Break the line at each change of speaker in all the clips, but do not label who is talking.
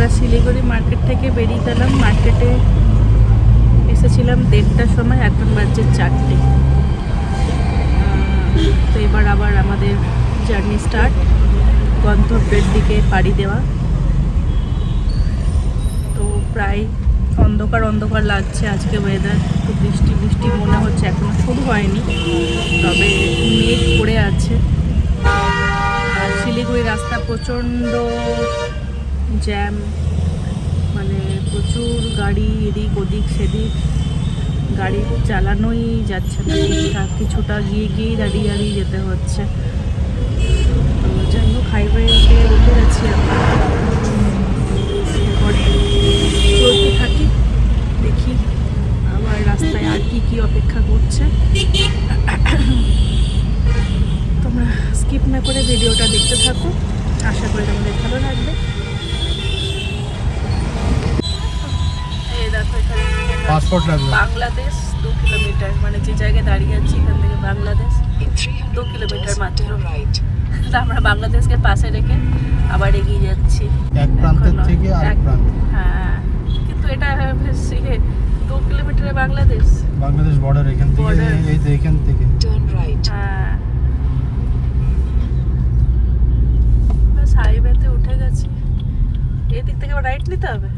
আমরা শিলিগুড়ি মার্কেট থেকে বেরিয়ে গেলাম। মার্কেটে এসেছিলাম 1:30টার সময়, এখন বাজছে 4টে। তো এবার আবার আমাদের জার্নি স্টার্ট, গন্তব্যের দিকে পাড়ি দেওয়া। তো প্রায় অন্ধকার অন্ধকার লাগছে, আজকে ওয়েদার একটু বৃষ্টি বৃষ্টি মনে হচ্ছে, এখনো শুরু হয়নি, তবে মেঘ পড়ে আছে। আর শিলিগুড়ি রাস্তা প্রচণ্ড জ্যাম, মানে প্রচুর গাড়ি, এদিক ওদিক সেদিক, গাড়ি চালানোই যাচ্ছে না ঠিকঠাক, কিছুটা গিয়ে গিয়েই দাঁড়িয়ে দাঁড়িয়ে যেতে হচ্ছে। তো যাই হোক, হাইওয়েতে উঠে গেছি আমরা, এরপরে চলতে থাকি, দেখি আবার রাস্তায় আর কি কি অপেক্ষা করছে। তোমরা স্কিপ না করে ভিডিওটা দেখতে থাকো, আশা করি তোমাদের ভালো লাগবে। এই দেখো, এখানে
পাসপোর্ট লাগবে।
বাংলাদেশ 2 কিলোমিটার, মানে যে জায়গায় দাঁড়িয়ে আছি এখান থেকে বাংলাদেশ 2 কিলোমিটার মাত্র। তো আমরা বাংলাদেশকে পাশে রেখে আবার এগিয়ে যাচ্ছি
এক প্রান্তের থেকে আরেক প্রান্ত।
হ্যাঁ, কিন্তু এটা বেশ 2 কিলোমিটারে বাংলাদেশ
বর্ডার, এখান থেকে এই তো এখান থেকে
হ্যাঁ, বেশ হাইওয়েতে উঠে গেছি। এই দিক থেকে আবার রাইট নিতে হবে।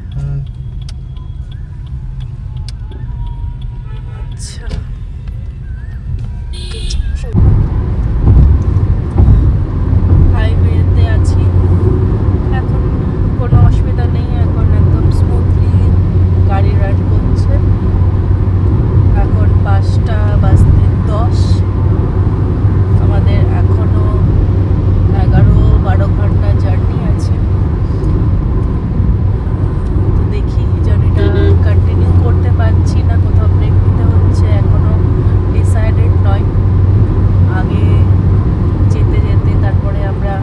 আচ্ছা, হাইওয়েতে আছি এখন, কোনো অসুবিধা নেই, এখন একদম স্মুথলি গাড়ি রান করছে। এখন 5:10, আমাদের এখনো 11-12 ঘন্টা জার্নি আছে। তো দেখি জার্নিটা কন্টিনিউ করতে পারছি না, কোথাও ব্রেক নিতে হচ্ছে, এখনো ডিসাইডেড নয়। আগে যেতে যেতে তারপরে আমরা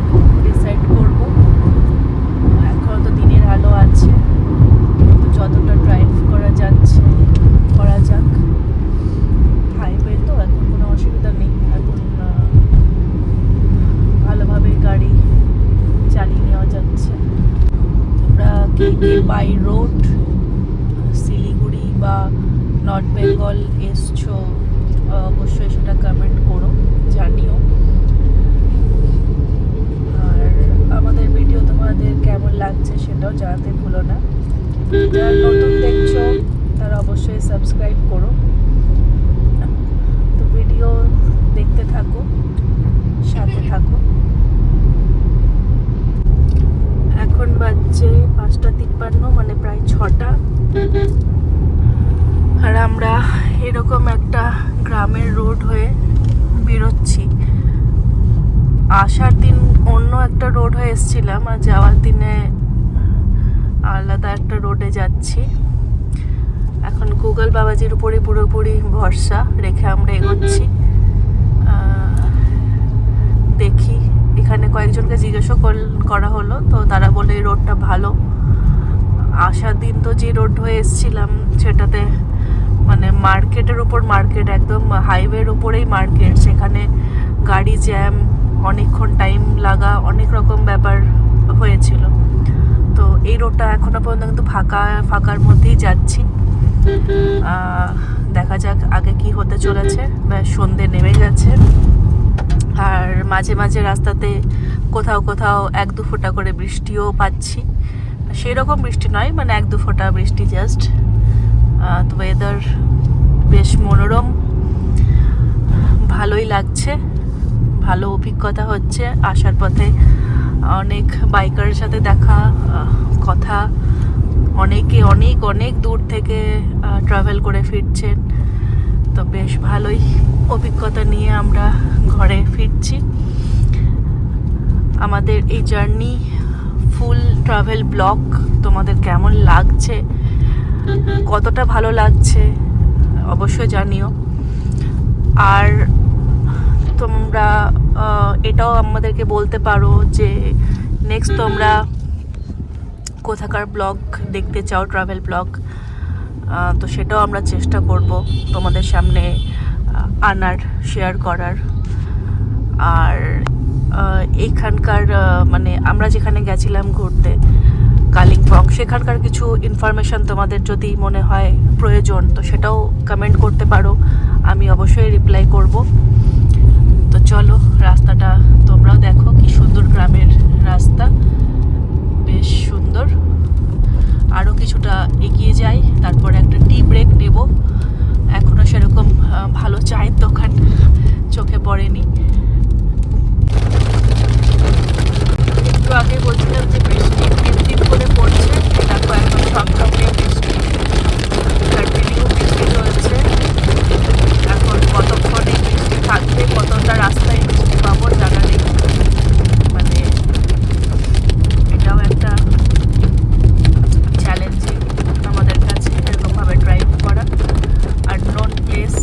ডিসাইড করব। এখন তো দিনের আলো আছে, তো যতটা ড্রাইভ করা যাচ্ছে করা যাক। হাইওয়ে তো এখন কোনো অসুবিধা নেই, এখন ভালোভাবে গাড়ি চালিয়ে নেওয়া যাচ্ছে। তোমরা কে কে বাই রোড শিলিগুড়ি বা নর্থ বেঙ্গল এসছো, অবশ্যই সেটা কমেন্ট করো, জানিও। আর আমাদের ভিডিও তোমাদের কেমন লাগছে সেটাও জানাতে ভুলো না। যারা নতুন দেখছো তারা অবশ্যই সাবস্ক্রাইব করো। তো ভিডিও দেখতে থাকো, সাথে থাকো। এখন বাজছে 5:53, মানে প্রায় 6টা। আর আমরা এরকম একটা গ্রামের রোড হয়ে বেরোচ্ছি। আসার দিন অন্য একটা রোড হয়ে এসেছিলাম, আর যাওয়ার দিনে আলাদা একটা রোডে যাচ্ছি। এখন গুগল বাবাজির উপরে পুরোপুরি ভরসা রেখে আমরা এগোচ্ছি। দেখি, এখানে কয়েকজনকে জিজ্ঞাসা করা হলো, তো তারা বলে এই রোডটা ভালো। আসার দিন তো যে রোড হয়ে এসেছিলাম সেটাতে মানে মার্কেটের উপর মার্কেট, একদম হাইওয়ের উপরেই মার্কেট, সেখানে গাড়ি জ্যাম, অনেকক্ষণ টাইম লাগা, অনেক রকম ব্যাপার হয়েছিল। তো এই রোডটা এখনো পর্যন্ত কিন্তু ফাঁকার মধ্যেই যাচ্ছি। দেখা যাক আগে কি হতে চলেছে। সন্ধে নেমে গেছে, আর মাঝে মাঝে রাস্তাতে কোথাও কোথাও 1-2 ফোঁটা করে বৃষ্টিও পাচ্ছি। সেই রকম বৃষ্টি নয়, মানে 1-2 ফোঁটা বৃষ্টি জাস্ট। তো ওয়েদার বেশ মনোরম, ভালোই লাগছে, ভালো অভিজ্ঞতা হচ্ছে। আসার পথে অনেক বাইকারের সাথে দেখা, কথা, অনেকে অনেক অনেক দূর থেকে ট্রাভেল করে ফিরছেন। তো বেশ ভালোই অভিজ্ঞতা নিয়ে আমরা ঘরে ফিরছি। আমাদের এই জার্নি ফুল ট্রাভেল ব্লগ তোমাদের কেমন লাগছে, কতটা ভালো লাগছে অবশ্যই জানিও। আর তোমরা এটাও আমাদেরকে বলতে পারো যে নেক্সট তোমরা কোথাকার ব্লগ দেখতে চাও, ট্রাভেল ব্লগ। তো সেটাও আমরা চেষ্টা করব তোমাদের সামনে আনার, শেয়ার করার। আর এখানকার মানে আমরা যেখানে গেছিলাম ঘুরতে, কালিম্পং। সেখানকার কিছু ইনফরমেশন তোমাদের যদি মনে হয় প্রয়োজন তো সেটাও কমেন্ট করতে পারো, আমি অবশ্যই রিপ্লাই করব। তো চলো রাস্তাটা তোমরাও দেখো, কি সুন্দর গ্রামের রাস্তা, বেশ সুন্দর। আরও কিছুটা এগিয়ে যাই, তারপরে একটা টি ব্রেক নেব। এখনও সেরকম ভালো চায়ের দোকান চোখে পড়েনি। একটু আগে বলছিলাম যে বৃষ্টি টিপ করে পড়ছে, দেখো এখন ঝমঝমে বৃষ্টি, কন্টিনিউ বৃষ্টি চলছে। এখন কতক্ষণ এই বৃষ্টি থাকবে, কতটা রাস্তায় বৃষ্টি পাবো জানা নেই। মানে এটাও একটা চ্যালেঞ্জিং আমাদের কাছে, এরকমভাবে ড্রাইভ করা, আননোন প্লেস,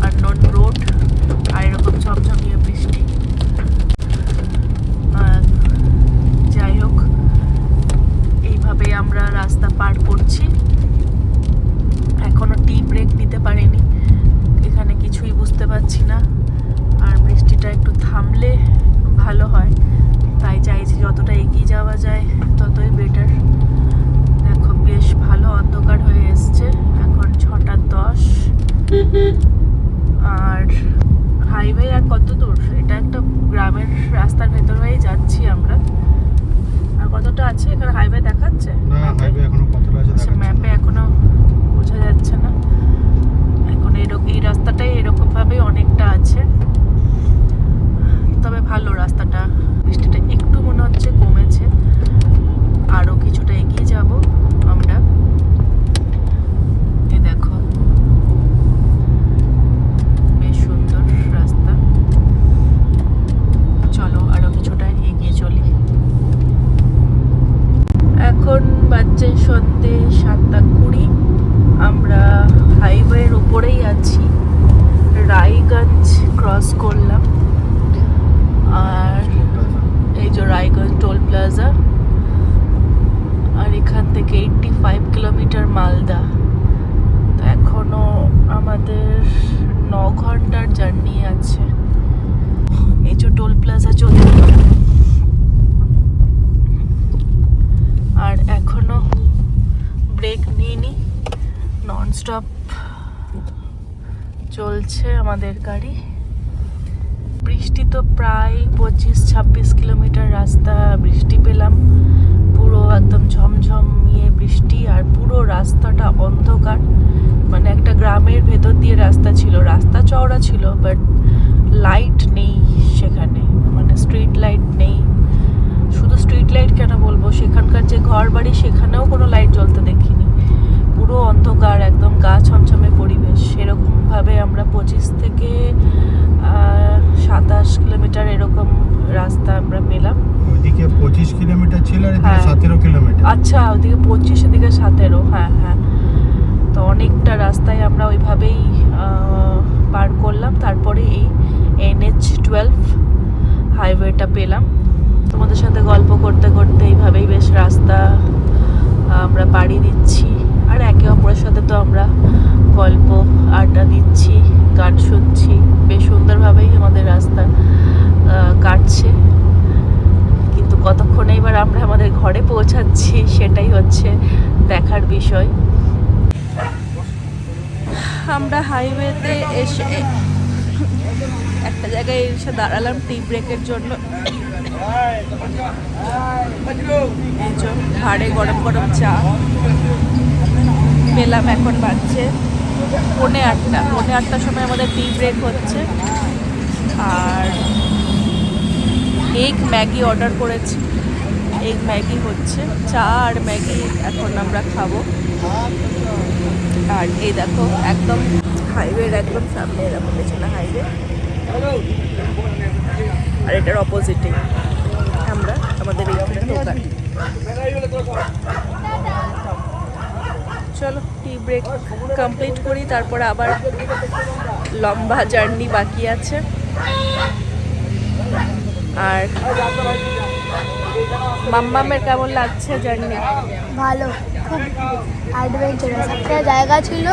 আননোন রোড, আর এরকম ঝমঝমিয়ে বৃষ্টি। যাই হোক, এইভাবে আমরা রাস্তা পার করছি। এখনো টি ব্রেক নিতে পারিনি, এখানে কিছুই বুঝতে পারছি না। আর বৃষ্টিটা একটু থামলে ভালো হয়, তাই চাইছি যতটা এগিয়ে যাওয়া যায় ততই বেটার। দেখো বেশ ভালো অন্ধকার হয়ে এসছে, এখন 6:10। আর হাইওয়ে আর কত দূর, এটা একটা গ্রামের রাস্তার ভেতর হয়েই যাচ্ছি আমরা। আর কতটা আছে এখানে হাইওয়ে দেখাচ্ছে
না, হাইওয়ে এখনো কতটা আছে দেখাচ্ছে না।
ম্যাপে এখনো বোঝা যাচ্ছে না। এখন এই রাস্তাটাই এরকম ভাবে অনেকটা আছে, তবে ভালো রাস্তাটা। বৃষ্টিটা একটু মনে হচ্ছে কমেছে, আরো কিছুটা এগিয়ে যাব আমরা। এই দেখো বেশ সুন্দর রাস্তা। চলো আরো কিছুটা এগিয়ে চলি। এখন বাজছে সন্ধ্যে 7:20। আমরা হাইওয়ের উপরেই আছি, রায়গঞ্জ ক্রস করলাম। আর এই যে রায়গঞ্জ টোল প্লাজা, আর এখান থেকে 85 কিলোমিটার মালদা। তো এখনো আমাদের 9 ঘন্টার জার্নি আছে। এই যে টোল প্লাজা চলে গেল, আর এখনো ব্রেক নিইনি, ননস্টপ চলছে আমাদের গাড়ি। বৃষ্টি তো প্রায় 25-26 কিলোমিটার রাস্তা বৃষ্টি পেলাম, পুরো একদম ঝমঝমিয়ে বৃষ্টি, আর পুরো রাস্তাটা অন্ধকার। মানে একটা গ্রামের ভেতর দিয়ে রাস্তা ছিল, রাস্তা চওড়া ছিল, বাট লাইট নেই সেখানে, মানে স্ট্রিট লাইট নেই। শুধু স্ট্রিট লাইট কেন বলবো, সেখানকার যে ঘর বাড়ি সেখানেও কোনো লাইট জ্বলতে দেখিনি, পুরো অন্ধকার, একদম গা ছমছমে পরিবেশ। সেরকমভাবে আমরা 25 থেকে 27 কিলোমিটার এরকম রাস্তা আমরা পেলাম।
ওইদিকে 25 কিলোমিটার ছিল আর এদিকে 17 কিলোমিটার।
আচ্ছা, ওইদিকে 25, এদিকে 17। হ্যাঁ হ্যাঁ, তো অনেকটা রাস্তায় আমরা ওইভাবেই পার করলাম। তারপরে এই NH12 হাইওয়েটা পেলাম। তোমাদের সাথে গল্প করতে করতে এইভাবেই বেশ রাস্তা আমরা পাড়ি দিচ্ছি, আর একে অপরের সাথে তো আমরা গল্প আড্ডা দিচ্ছি, গান শুনছি, বেশ সুন্দরভাবেই আমাদের রাস্তা কাটছে। কিন্তু কতক্ষণে এবার আমরা আমাদের ঘরে পৌঁছাচ্ছি সেটাই হচ্ছে দেখার বিষয়। আমরা হাইওয়েতে এসে একটা জায়গায় এসে দাঁড়ালাম টি ব্রেকের জন্য। এই যে ভাড়ে গরম গরম চা পেলাম। এখন বাজছে 8:45। 8:45 সময় আমাদের টি ব্রেক হচ্ছে। আর এগ ম্যাগি অর্ডার করেছি, এগ ম্যাগি হচ্ছে, চা আর ম্যাগি এখন আমরা খাবো। আর এই দেখো একদম হাইওয়ের একদম সামনে, এরকম পেছনে হাইওয়ে, আর এটার অপোজিটে আমরা আমাদের এইখানে দোকান। চলো টি ব্রেক কমপ্লিট করি, তারপরে আবার লম্বা জার্নি বাকি আছে। আর মাম্মামের কেমন লাগছে জার্নি?
ভালো, খুব অ্যাডভেঞ্চারাস একটা জায়গা ছিল।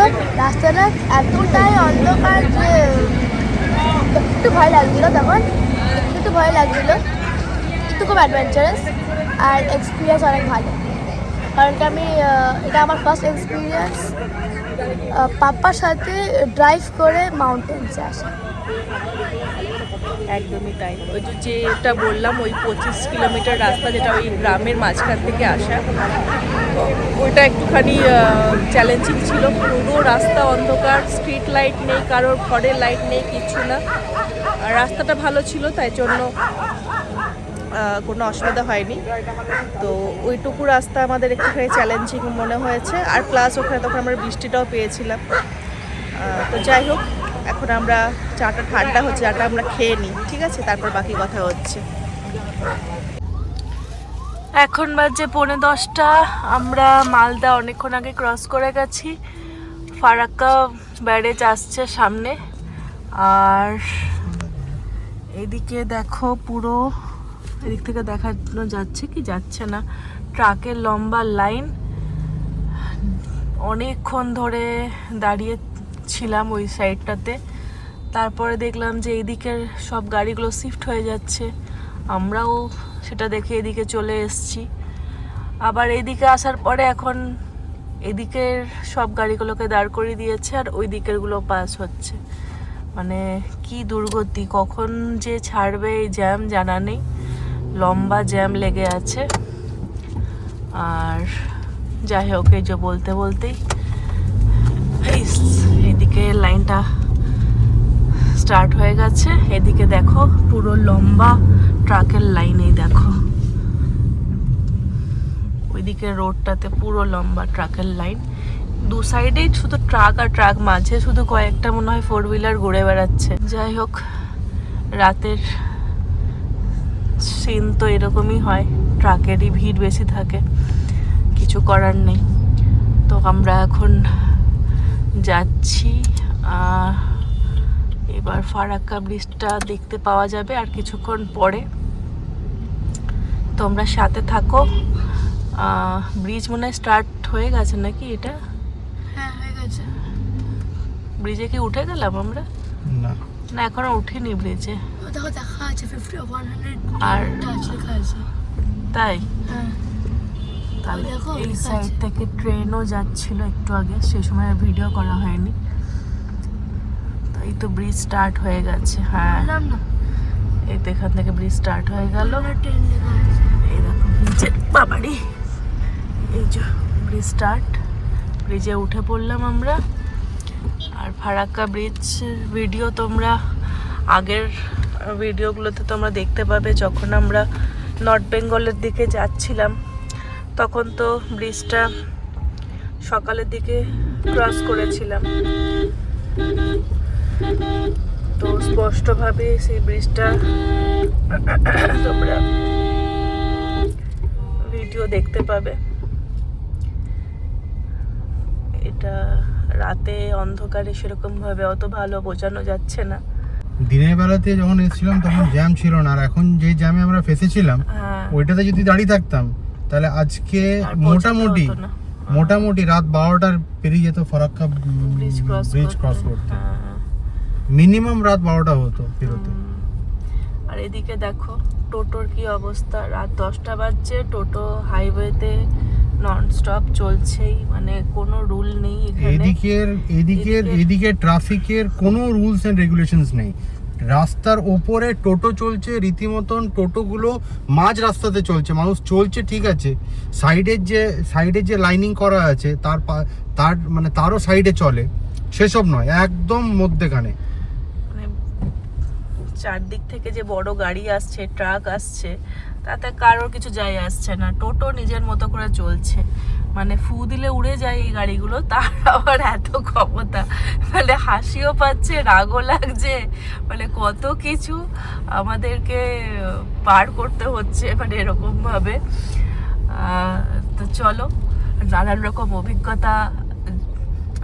রাস্তাটা এতটাই অন্ধকার যে একটু ভয় লাগছিল, তখন একটু ভয় লাগছিল, কিন্তু খুব অ্যাডভেঞ্চারাস আর এক্সপিরিয়েন্স অনেক ভালো। কারণ কি আমি এটা আমার ফার্স্ট এক্সপিরিয়েন্স পাপার সাথে ড্রাইভ করে মাউন্টেন্সে আসা।
একদমই তাই। ওই যেটা বললাম, ওই 25 কিলোমিটার রাস্তা যেটা ওই গ্রামের মাঝখান থেকে আসা, ওইটা একটুখানি চ্যালেঞ্জিং ছিল। পুরো রাস্তা অন্ধকার, স্ট্রিট লাইট নেই, কারোর ঘরের লাইট নেই, কিচ্ছু না। আর রাস্তাটা ভালো ছিল, তাই জন্য কোনো অসুবিধা হয়নি। তো ওইটুকু রাস্তা আমাদের একটুখানি চ্যালেঞ্জিং মনে হয়েছে। আর প্লাস ওখানে তখন আমরা বৃষ্টিটাও পেয়েছিলাম। তো যাই হোক, এখন আমরা চাটা ঠান্ডা হচ্ছে, চাটা আমরা খেয়ে নিই, ঠিক আছে? তারপর বাকি কথা হচ্ছে। এখন বাজে 10:45। আমরা মালদা অনেকক্ষণ আগে ক্রস করে গেছি। ফারাক্কা ব্যারেজ আসছে সামনে। আর এদিকে দেখো, পুরো এদিক থেকে দেখানো যাচ্ছে কি যাচ্ছে না, ট্রাকের লম্বা লাইন। অনেকক্ষণ ধরে দাঁড়িয়ে ছিলাম ওই সাইডটাতে। তারপরে দেখলাম যে এইদিকের সব গাড়িগুলো শিফট হয়ে যাচ্ছে, আমরাও সেটা দেখে এদিকে চলে এসেছি। আবার এইদিকে আসার পরে এখন এদিকের সব গাড়িগুলোকে দাঁড় করিয়ে দিয়েছে, আর ওই দিকেরগুলো পাস হচ্ছে। মানে কি দুর্গতি, কখন যে ছাড়বে এই জ্যাম জানা নেই। লম্বা জ্যাম লেগে আছে। আর যাই হোক, এই যে বলতে বলতেই এদিকে লাইনটা স্টার্ট হয়ে গেছে। এদিকে দেখো পুরো লম্বা ট্রাকের লাইন, এই দেখো ওইদিকে রোডটাতে পুরো লম্বা ট্রাকের লাইন। দু সাইডেই শুধু ট্রাক আর ট্রাক, মাঝে শুধু কয়েকটা মনে হয় 4 হুইলার ঘুরে বেড়াচ্ছে। যাই হোক, রাতের সিন তো এরকমই হয়, ট্রাকেরই ভিড় বেশি থাকে, কিছু করার নেই। তো আমরা এখন যাচ্ছি। এবার ফারাক্কা ব্রিজটা দেখতে পাওয়া যাবে আর কিছুক্ষণ পরে। তোমরা সাথে থাকো। ব্রিজ মনে হয় স্টার্ট হয়ে গেছে নাকি? এটা
হ্যাঁ হয়ে গেছে।
ব্রিজে কি উঠে গেলাম আমরা?
না
না, এখনো উঠিনি ব্রিজে।
দেখো দেখা আছে 50 or 100
আর
টাচ লেখা আছে।
তাই?
হ্যাঁ
তাহলে
দেখো,
এই
লেখা
সাইড
আছে।
থেকে ট্রেনও যাচ্ছিল একটু আগে, সেই সময় ভিডিও করা হয়নি। তো এই তো ব্রিজ স্টার্ট হয়ে গেছে। হ্যাঁ,
বললাম না
এই তো এখান থেকে ব্রিজ স্টার্ট হয়ে গেল।
ট্রেন লেখা আছে।
এই দেখো ব্রিজের বাবারি, এই যে ব্রিজ স্টার্ট। ব্রিজে উঠে পড়লাম আমরা। আর ফারাক্কা ব্রিজ ভিডিও তোমরা আগের ভিডিওগুলোতে তোমরা দেখতে পাবে। যখন আমরা নর্থ বেঙ্গলের দিকে যাচ্ছিলাম, তখন তো ব্রিজটা সকালের দিকে ক্রস করেছিলাম। তো স্পষ্টভাবে সেই ব্রিজটা তোমরা ভিডিও দেখতে পাবে। এটা রাতে অন্ধকারে সেরকম ভাবে অত ভালো বোঝানো যাচ্ছে না।
দিনের বেলাতে যখন এসেছিলাম তখন জ্যাম ছিল না, আর এখন যে জ্যামে আমরা ফেসেছিলাম ওইটাতে যদি দাঁড়িয়ে থাকতাম তাহলে আজকে মোটামুটি রাত 12টার পেরিয়ে যেত ফারাক্কা ব্রিজ ক্রস করতে। মিনিমাম রাত 12টা হতো ফেরোতে।
আর এদিকে দেখো টোটোর কি অবস্থা। রাত 10টা বাজছে, টোটো হাইওয়েতে নন স্টপ চলছেই, মানে কোনো রুল নেই এখানে।
এদিকে ট্রাফিকের কোনো রুলস এন্ড রেগুলেশনস নেই। রাস্তার ওপরে টোটো চলছে রীতিমতন, টোটোগুলো মাঝ রাস্তাতে চলছে, মানুষ চলছে ঠিক আছে, সাইডের যে লাইনিং করা আছে তার মানে তারও সাইডে চলে, সেসব নয়, একদম মধ্যেখানে।
মানে চারদিক থেকে যে বড় গাড়ি আসছে, ট্রাক আসছে, তাতে কারোর কিছু যায় আসছে না। টোটো নিজের মতো করে চলছে, মানে ফু দিলে উড়ে যায় এই গাড়িগুলো, তার আবার এত ক্ষমতা, মানে হাসিও পাচ্ছে, রাগও লাগছে, মানে কত কিছু আমাদেরকে পার করতে হচ্ছে, মানে এরকম ভাবে। তো চলো, নানান রকম অভিজ্ঞতা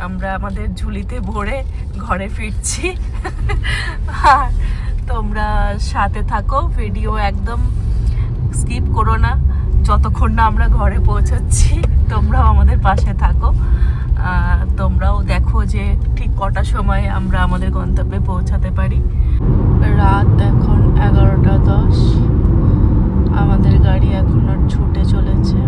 আমরা আমাদের ঝুলিতে ভরে ঘরে ফিরছি। আর তোমরা সাথে থাকো, ভিডিও একদম স্কিপ করো না, যতক্ষণ না আমরা ঘরে পৌঁছাচ্ছি তোমরাও আমাদের পাশে থাকো। তোমরাও দেখো যে ঠিক কটার সময় আমরা আমাদের গন্তব্যে পৌঁছাতে পারি। রাত এখন 11:10, আমাদের গাড়ি এখন আর ছুটে চলেছে।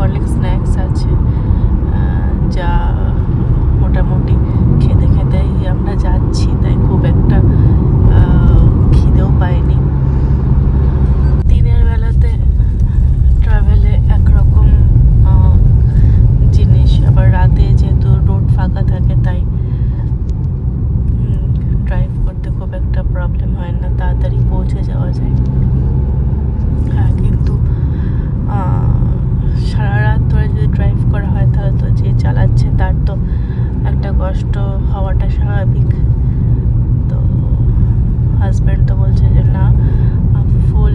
হরলিক্স স্ন্যাক্স আছে, যা মোটামুটি খেতে খেতেই আমরা যাচ্ছি, তাই খুব একটা খিদেও পাইনি। দিনের বেলাতে ট্রাভেলে একরকম জিনিস, আবার রাতে যেহেতু রোড ফাঁকা থাকে তাই ড্রাইভ করতে খুব একটা প্রবলেম হয় না, তাড়াতাড়ি পৌঁছে যাওয়া যায়। হ্যাঁ, কিন্তু সারা রাত ধরে যদি ড্রাইভ করা হয় তাহলে তো যে চালাচ্ছে তার তো একটা কষ্ট হওয়াটা স্বাভাবিক। তো হাজব্যান্ড তো বলছে যে না, ফুল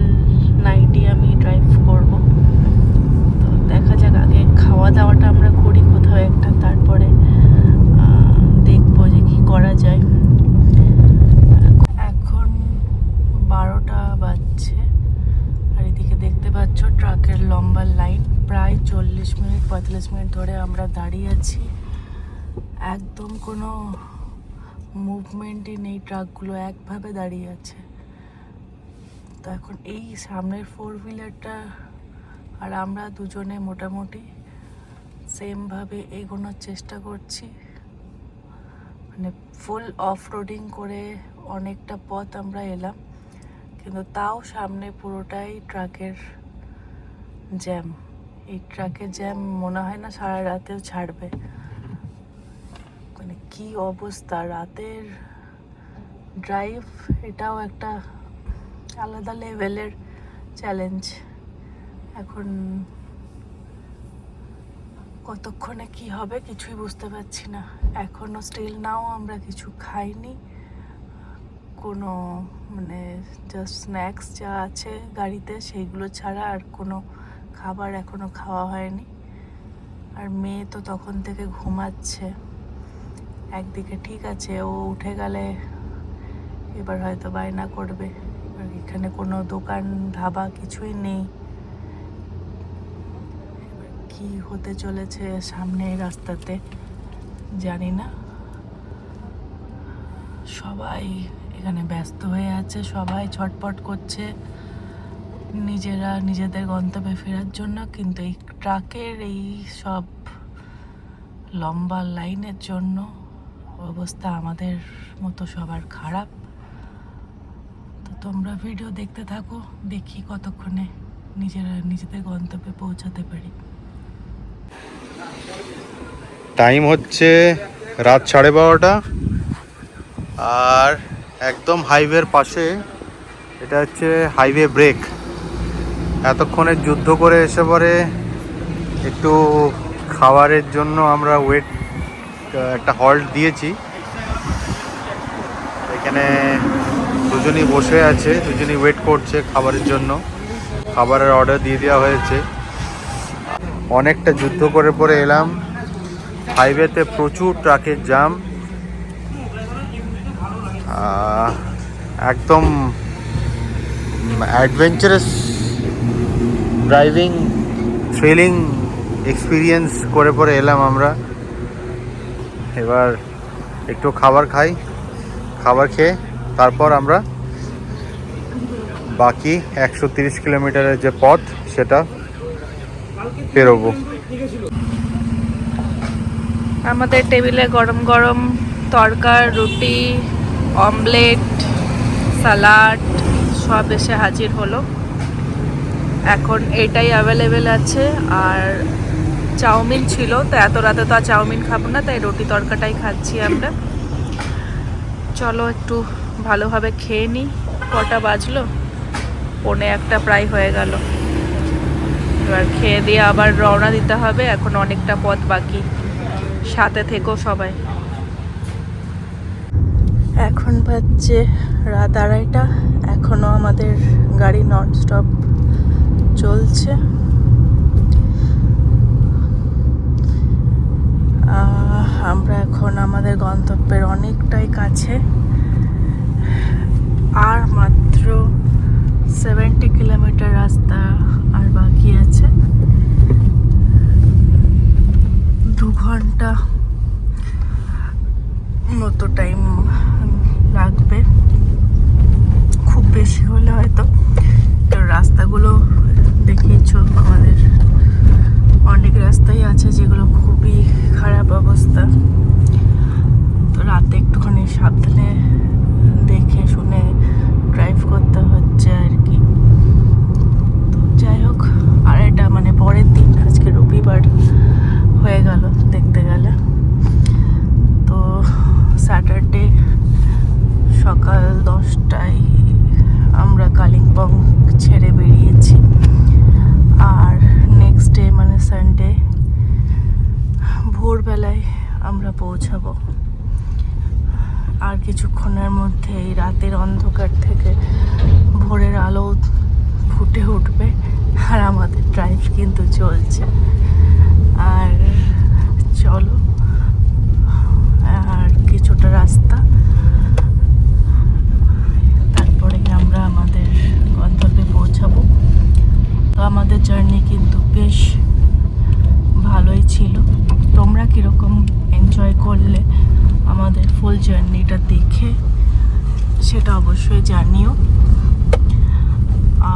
নাইটই আমি ড্রাইভ করব। তো দেখা যাক, আগে খাওয়া দাওয়াটা আমরা করি কোথাও একটা, তারপরে দেখবো যে কি করা যায়। এখন 12টা বাজছে, আর এদিকে দেখতে পাচ্ছ ট্রাকের লম্বা লাইন। প্রায় 40-45 মিনিট ধরে আমরা দাঁড়িয়ে আছি, একদম কোনো মুভমেন্টই নেই, ট্রাকগুলো একভাবে দাঁড়িয়ে আছে। তো এখন এই সামনের 4 হুইলারটা আর আমরা দুজনে মোটামুটি সেমভাবে এগোনোর চেষ্টা করছি, মানে ফুল অফ রোডিং করে অনেকটা পথ আমরা এলাম, কিন্তু তাও সামনে পুরোটাই ট্রাকের জ্যাম। এই ট্রাকের জ্যাম মনে হয় না সারা রাতেও ছাড়বে, মানে কি অবস্থা রাতের ড্রাইভ, এটাও একটা আলাদা লেভেলের চ্যালেঞ্জ। এখন কতক্ষণে কি হবে কিছুই বুঝতে পারছি না। এখনো স্টিল নাও আমরা কিছু খাইনি, কোনো মানে জাস্ট স্ন্যাক্স যা আছে গাড়িতে সেইগুলো ছাড়া আর কোনো খাবার এখনো খাওয়া হয়নি। আর মেয়ে তো তখন থেকে ঘুমাচ্ছে। একদিকে ঠিক আছে, ও উঠে গেলে এবার হয়তো বায়না করবে। এবার এখানে কোনো দোকান ধাবা কিছুই নেই, এবার কি হতে চলেছে সামনে রাস্তাতে জানি না। সবাই এখানে ব্যস্ত হয়ে আছে, সবাই ছটপট করছে নিজেরা নিজেদের গন্তব্যে ফেরার জন্য, কিন্তু এই ট্রাকের এই সব লম্বা লাইনের জন্য অবস্থা আমাদের মতো সবার খারাপ। তো তোমরা ভিডিও দেখতে থাকো, দেখি কতক্ষণে নিজেদের গন্তব্যে পৌঁছাতে পারি।
টাইম হচ্ছে রাত 12:30, আর একদম হাইওয়ের পাশে এটা হচ্ছে হাইওয়ে ব্রেক। এতক্ষণে যুদ্ধ করে এসে পরে একটু খাবারের জন্য আমরা একটা হল্ট দিয়েছি। এখানে দুজনই বসে আছে, দুজনই ওয়েট করছে খাবারের জন্য। খাবারের অর্ডার দিয়ে দেওয়া হয়েছে। অনেকটা যুদ্ধ করে পরে এলাম। হাইওয়েতে প্রচুর ট্রাকের জ্যাম, একদম অ্যাডভেঞ্চারাস ড্রাইভিং, থ্রিলিং এক্সপিরিয়েন্স করে পরে এলাম আমরা। এবার একটু খাবার খাই, খাবার খেয়ে তারপর আমরা বাকি 130 কিলোমিটারের যে পথ সেটা পেরোবো।
আমাদের টেবিলে গরম গরম তরকা, রুটি, অমলেট, সালাড সব এসে হাজির হলো। এখন এটাই অ্যাভেলেবেল আছে, আর চাউমিন ছিল, তো এত রাতে তো আর চাউমিন খাবো না, তাই রুটি তরকাটাই খাচ্ছি আমরা। চলো একটু ভালোভাবে খেয়ে নিই। কটা বাজলো? 1:45 প্রায় হয়ে গেল। এবার খেয়ে দিয়ে আবার রওনা দিতে হবে, এখন অনেকটা পথ বাকি। সাথে থেকো সবাই। এখন বাজছে রাত 2:30, এখনো আমাদের গাড়ি ননস্টপ চলছে। আমরা এখন আমাদের গন্তব্যের অনেকটাই কাছে, আর মাত্র 70 কিলোমিটার রাস্তা আর বাকি আছে। 2 ঘন্টা মতো টাইম লাগবে, খুব বেশি হলে হয়তো। রাস্তাগুলো দেখিয়েছো আমাদের অনেক পৌঁছাবো। আর কিছুক্ষণের মধ্যে এই রাতের অন্ধকার থেকে ভোরের আলো ফুটে উঠবে, আর আমাদের ড্রাইভ কিন্তু চলছে। আর চলো, আর কিছুটা রাস্তা, তারপরেই আমরা আমাদের গন্তব্যে পৌঁছাবো। তো আমাদের জার্নি কিন্তু বেশ ভালোই ছিল। তোমরা কীরকম এনজয় করলে আমাদের ফুল জার্নিটা দেখে সেটা অবশ্যই জানিও।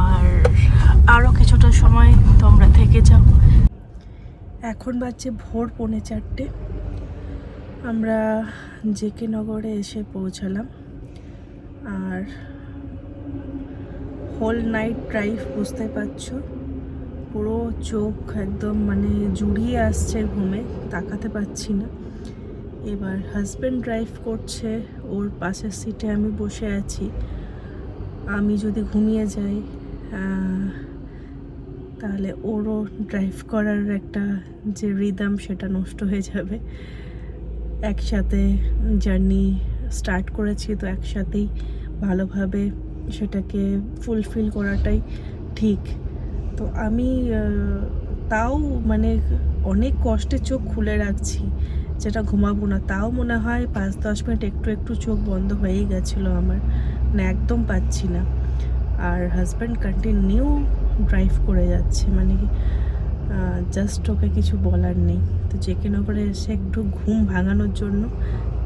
আর আরও কিছুটা সময় তোমরা থেকে যাও। এখন বাজছে ভোর 4:45। আমরা জেকে নগরে এসে পৌঁছালাম। আর হোল নাইট ড্রাইভ, বুঝতে পারছো, পুরো চোখ একদম মানে জুড়িয়ে আসছে ঘুমে, তাকাতে পারছি না। এবার হাজব্যান্ড ড্রাইভ করছে, ওর পাশের সিটে আমি বসে আছি। আমি যদি ঘুমিয়ে যাই তাহলে ওরও ড্রাইভ করার একটা যে রিদম সেটা নষ্ট হয়ে যাবে। একসাথে জার্নি স্টার্ট করেছি, তো একসাথেই ভালোভাবে সেটাকে ফুলফিল করাটাই ঠিক। তো আমি তাও মানে অনেক কষ্টে চোখ খুলে রাখছি, যেটা ঘুমাবো না, তাও মনে হয় 5-10 মিনিট একটু চোখ বন্ধ হয়েই গেছিলো আমার, মানে একদম পাচ্ছি না। আর হাজব্যান্ড কন্টিনিউ ড্রাইভ করে যাচ্ছে, মানে জাস্ট ওকে কিছু বলার নেই। তো জেকে নগরে এসে একটু ঘুম ভাঙানোর জন্য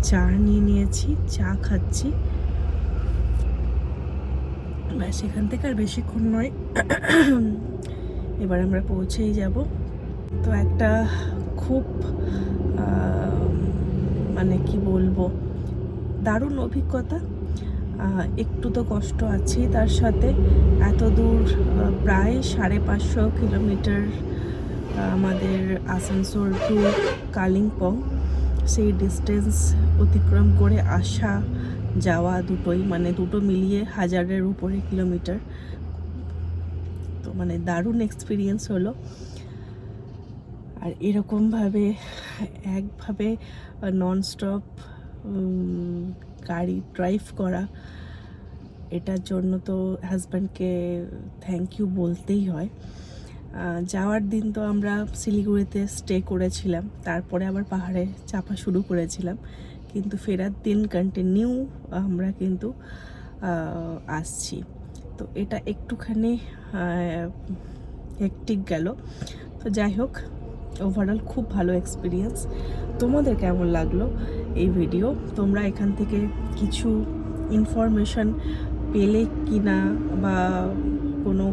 চা নিয়ে নিয়েছি, চা খাচ্ছি। ব্যাস, এখান থেকে আর বেশিক্ষণ নয়, এবার আমরা পৌঁছেই যাব। তো একটা খুব মানে কি বলবো, দারুণ অভিজ্ঞতা। একটু তো কষ্ট আছেই, তার সাথে এত দূর, প্রায় 550 কিলোমিটার আমাদের আসানসোল টু কালিম্পং, সেই ডিস্টেন্স অতিক্রম করে আসা যাওয়া দুটোই, মানে দুটো মিলিয়ে 1000-এর উপরে কিলোমিটার। তো মানে দারুণ এক্সপিরিয়েন্স হলো। আর এরকমভাবে একভাবে ননস্টপ গাড়ি ড্রাইভ করা, এটার জন্য তো হাজব্যান্ডকে থ্যাংক ইউ বলতেই হয়। যাওয়ার দিন তো আমরা শিলিগুড়িতে স্টে করেছিলাম, তারপরে আবার পাহাড়ে চাপা শুরু করেছিলাম, কিন্তু ফেরার দিন কন্টিনিউ আমরা কিন্তু আসছি। তো এটা একটুখানি হেক্টিক গেল। তো যাই হোক, ওভারঅল খুব ভালো এক্সপিরিয়েন্স। তোমাদের কেমন লাগলো এই ভিডিও? তোমরা এখান থেকে কিছু ইনফরমেশন পেলে কি না, বা কোনো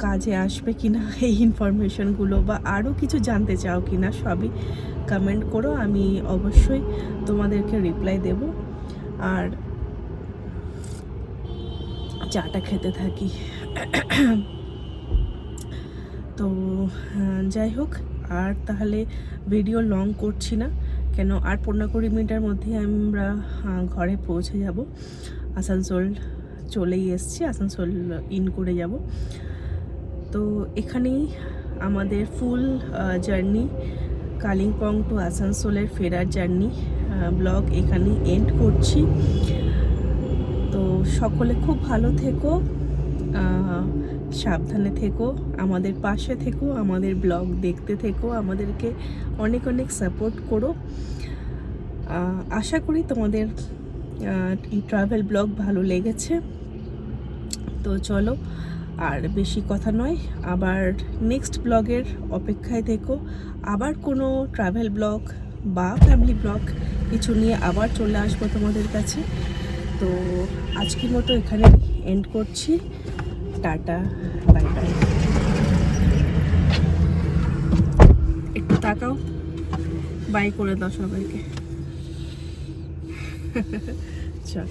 কাজে আসবে কি না এই ইনফরমেশনগুলো, বা আরও কিছু জানতে চাও কি না, সবই কমেন্ট করো, আমি অবশ্যই তোমাদেরকে রিপ্লাই দেব। আর চাটা খেতে থাকি। তো যাই হোক, আর তাহলে ভিডিও লং করছি না, কেন আর 15-20 মিনিটের মধ্যে আমরা ঘরে পৌঁছে যাব। আসানসোল চলেই এসছি, আসানসোল ইন করে যাব। তো এখানেই আমাদের ফুল জার্নি, কালিম্পং টু আসানসোলের ফেরার জার্নি ব্লগ এখানেই এন্ড করছি। তো সকলে খুব ভালো থেকো, সাবধানে থেকো, আমাদের পাশে থেকো, আমাদের ব্লগ দেখতে থেকো, আমাদেরকে অনেক অনেক সাপোর্ট করো। আশা করি তোমাদের এই ট্রাভেল ব্লগ ভালো লেগেছে। তো চলো, আর বেশি কথা নয়, আবার নেক্সট ব্লগের অপেক্ষায় থেকো। আবার কোনো ট্রাভেল ব্লগ বা ফ্যামিলি ব্লগ কিছু নিয়ে আবার চলে আসবো তোমাদের কাছে। তো আজকের মতো এখানে এন্ড করছি। Tata, bye bye. একটু তাকাও, বাই করে দাও সবাইকে। চল।